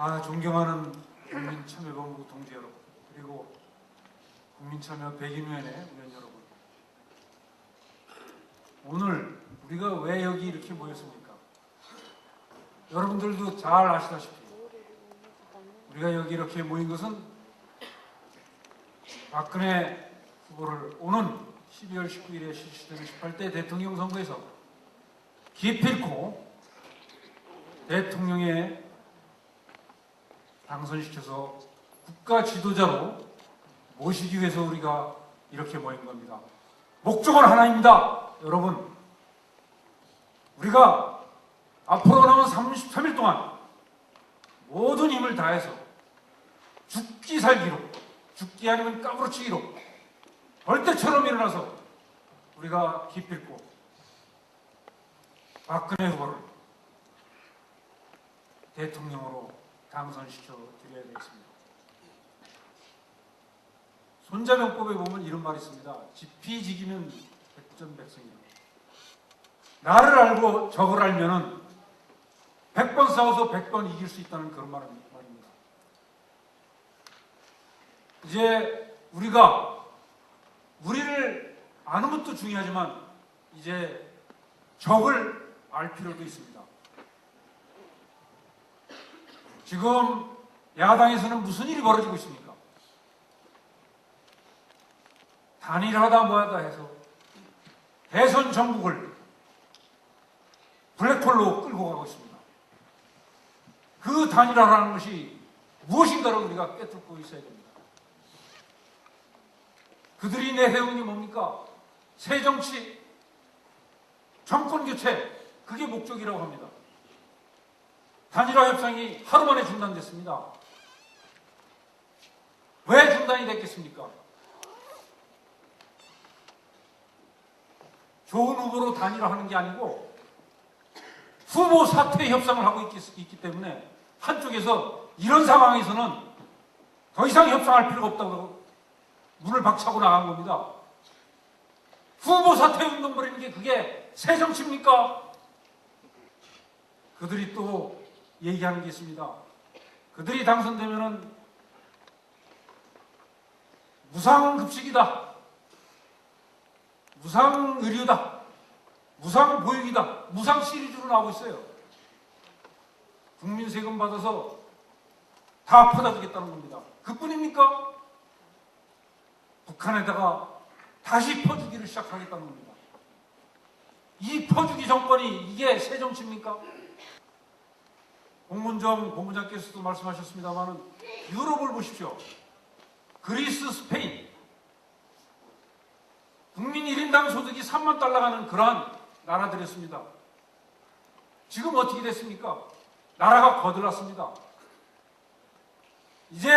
존경하는 국민참여본부 동지 여러분, 그리고 국민참여 백임위원회 위원 여러분, 오늘 우리가 왜 여기 이렇게 모였습니까? 여러분들도 잘 아시다시피 우리가 여기 이렇게 모인 것은 박근혜 후보를 오는 12월 19일에 실시되는 18대 대통령 선거에서 기필코 대통령에 당선시켜서 국가 지도자로 모시기 위해서 우리가 이렇게 모인 겁니다. 목적은 하나입니다. 여러분, 우리가 앞으로 남은 33일 동안 모든 힘을 다해서 죽기 살기로, 죽기 아니면 까무러치기로 벌떼처럼 일어나서 우리가 기필코 박근혜 후보를 대통령으로 당선시켜 드려야 되겠습니다. 손자병법에 보면 이런 말이 있습니다. 지피지기면 백전백승이다. 나를 알고 적을 알면은 100번 싸워서 100번 이길 수 있다는 그런 말입니다. 이제 우리를 아는 것도 중요하지만 이제 적을 알 필요도 있습니다. 지금 야당에서는 무슨 일이 벌어지고 있습니까? 단일하다 뭐하다 해서 대선 전국을 블랙홀로 끌고 가고 있습니다. 그 단일화라는 것이 무엇인가를 우리가 꿰뚫고 있어야 됩니다. 그들이 내세운 게 뭡니까? 새정치, 정권교체, 그게 목적이라고 합니다. 단일화 협상이 하루 만에 중단됐습니다. 왜 중단이 됐겠습니까? 좋은 후보로 단일화하는 게 아니고 후보 사퇴 협상을 하고 있기 때문에 한쪽에서 이런 상황에서는 더 이상 협상할 필요가 없다고 문을 박차고 나간 겁니다. 후보 사퇴 운동 벌이는 게 그게 새 정치입니까? 그들이 또 얘기하는 게 있습니다. 그들이 당선되면은 무상급식이다, 무상의료다, 무상보육이다, 무상 시리즈로 나오고 있어요. 국민 세금 받아서 다 퍼다주겠다는 겁니다. 그뿐입니까? 북한에다가 다시 퍼주기를 시작하겠다는 겁니다. 이 퍼주기 정권이 이게 새 정치입니까? 공문정 본부장께서도 말씀하셨습니다만 유럽을 보십시오. 그리스, 스페인, 국민 1인당 소득이 3만 달러가 하는 그러한 나라들이었습니다. 지금 어떻게 됐습니까? 나라가 거들났습니다. 이제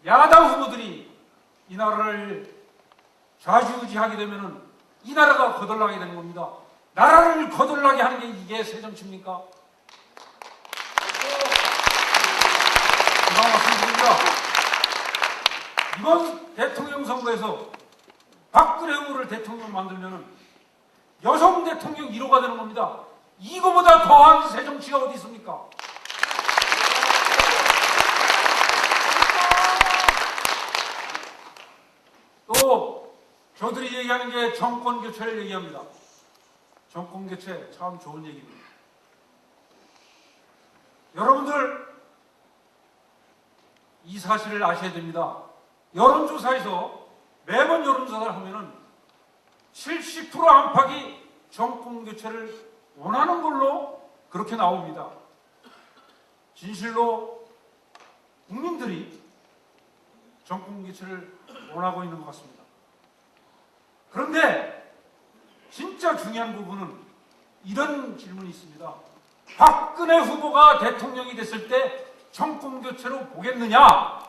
야당 후보들이 이 나라를 좌지우지하게 되면은 이 나라가 거덜나게 되는 겁니다. 나라를 거덜나게 하는 게 이게 새 정치입니까? 말씀드립니다. 이번 대통령 선거에서 박근혜 후보를 대통령 만들면은 여성 대통령 1호가 되는 겁니다. 이거보다 더한 새 정치가 어디 있습니까? 또 저들이 얘기하는 게 정권 교체를 얘기합니다. 정권 교체 참 좋은 얘기입니다. 여러분들 이 사실을 아셔야 됩니다. 여론조사에서 매번 여론조사를 하면은 70% 안팎이 정권 교체를 원하는 걸로 그렇게 나옵니다. 진실로 국민들이 정권 교체를 원하고 있는 것 같습니다. 그런데 진짜 중요한 부분은 이런 질문이 있습니다. 박근혜 후보가 대통령이 됐을 때 정권 교체로 보겠느냐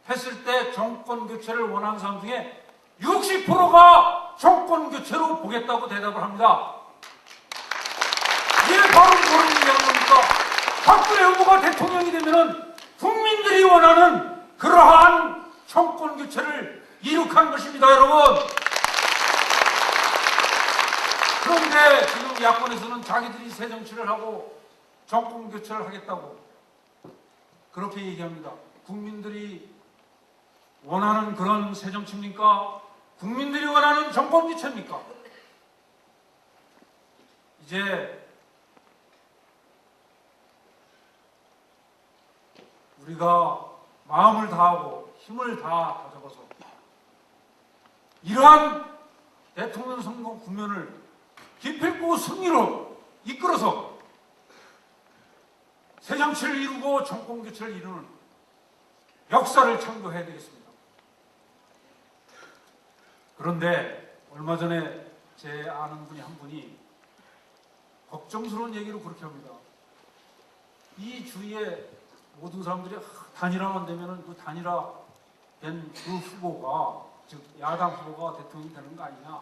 했을 때 정권 교체를 원하는 사람 중에 60%가 정권 교체로 보겠다고 대답을 합니다. 이게 바로 뭐를 얘기하는 겁니까? 박근혜 후보가 대통령이 되면은 국민들이 원하는 그러한 정권 교체를 이룩한 것입니다, 여러분. 그런데 지금 야권에서는 자기들이 새 정치를 하고 정권 교체를 하겠다고 그렇게 얘기합니다. 국민들이 원하는 그런 새 정치입니까? 국민들이 원하는 정권 교체입니까? 이제 우리가 마음을 다하고 힘을 다 가져가서 이러한 대통령 선거 국면을 기필코 승리로 이끌어서 새 정치를 이루고 정권 교체를 이루는 역사를 창조해야 되겠습니다. 그런데 얼마 전에 제 아는 분이 한 분이 걱정스러운 얘기로 그렇게 합니다. 이 주위에 모든 사람들이 단일화만 되면은 그 단일화 된 그 후보가, 즉 야당 후보가 대통령이 되는 거 아니냐?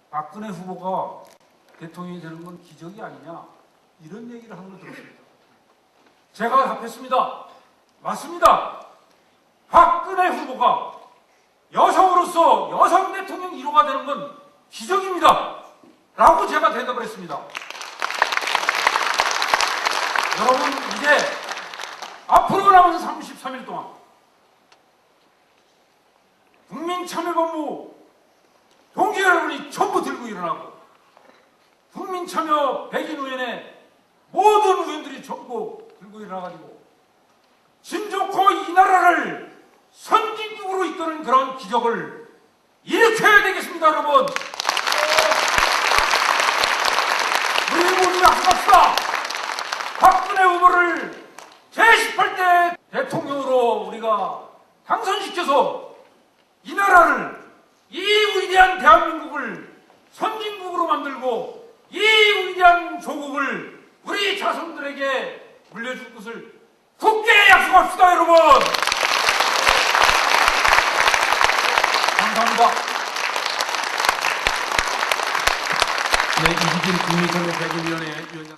박근혜 후보가 대통령이 되는 건 기적이 아니냐? 이런 얘기를 하는 걸 들었습니다. 제가 답했습니다. 맞습니다. 박근혜 후보가 여성으로서 여성 대통령 1호가 되는 건 기적입니다. 라고 제가 대답을 했습니다. 여러분, 이제 앞으로 남은 33일 동안 국민참여본부 동지 여러분이 전부 들고 일어나고 국민참여 100인 모든 의원들이 전부 들고 일어나가지고 진 좋고 이 나라를 선진국으로 이끄는 그런 기적을 일으켜야 되겠습니다, 여러분. 우리 모두 약속합시다. 박근혜 후보를 제18대 대통령으로 우리가 당선시켜서 이 나라를, 이 위대한 대한민국을 선진국으로 만들고 이 위대한 조국을 우리 자손들에게 물려줄 것을 굳게 약속합시다, 여러분. 감사합니다. 네, 이기진 국민선거 대국위원회 위원장.